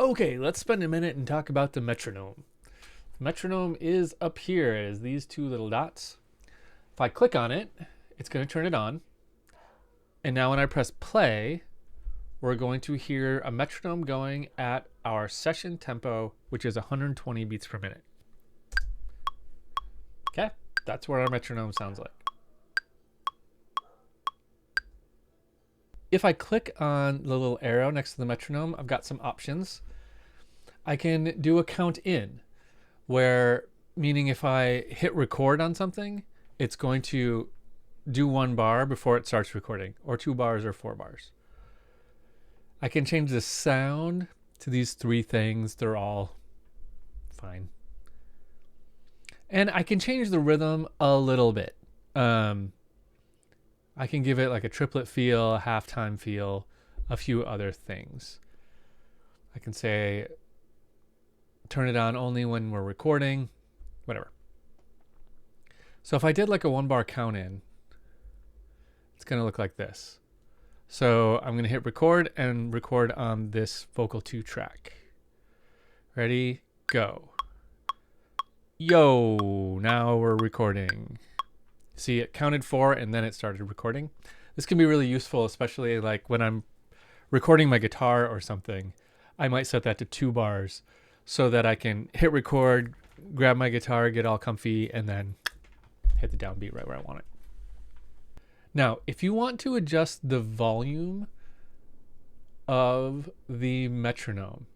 Okay, let's spend a minute and talk about the metronome. The metronome is up here as these two little dots. If I click on it, it's going to turn it on. And now when I press play, we're going to hear a metronome going at our session tempo, which is 120 beats per minute. Okay, that's what our metronome sounds like. If I click on the little arrow next to the metronome, I've got some options. I can do a count in, where meaning if I hit record on something, it's going to do 1 bar before it starts recording, or 2 bars or 4 bars. I can change the sound to these 3 things. They're all fine. And I can change the rhythm a little bit. I can give it like a triplet feel, a halftime feel, a few other things. I can say, turn it on only when we're recording, whatever. So if I did like a 1 bar count in, it's going to look like this. So I'm going to hit record and record on this vocal 2 track. Ready, go. Yo, now we're recording. See, it counted 4 and then it started recording. This can be really useful, especially like when I'm recording my guitar or something. I might set that to 2 bars so that I can hit record, grab my guitar, get all comfy, and then hit the downbeat right where I want it. Now, if you want to adjust the volume of the metronome,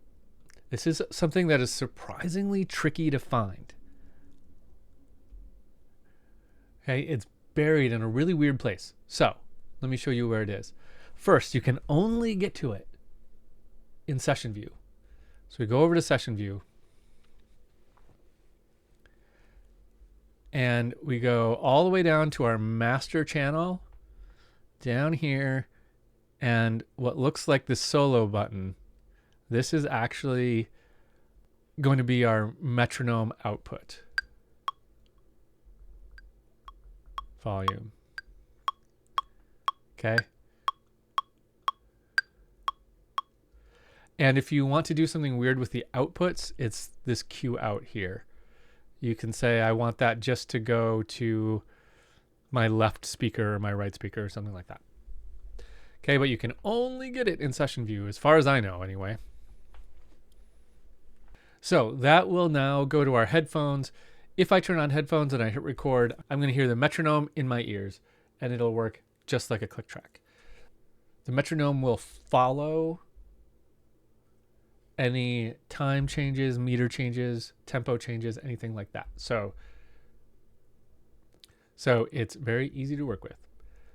this is something that is surprisingly tricky to find. Okay, it's buried in a really weird place. So let me show you where it is. First, you can only get to it in session view. So we go over to session view and we go all the way down to our master channel down here, and what looks like the solo button, this is actually going to be our metronome output. Volume. Okay. And if you want to do something weird with the outputs, it's this Q out here. You can say, I want that just to go to my left speaker or my right speaker or something like that. Okay, but you can only get it in session view, as far as I know anyway. So that will now go to our headphones. If I turn on headphones and I hit record, I'm going to hear the metronome in my ears, and it'll work just like a click track. The metronome will follow any time changes, meter changes, tempo changes, anything like that. So it's very easy to work with.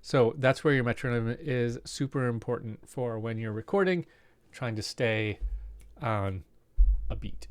So that's where your metronome is super important for when you're recording, trying to stay on a beat.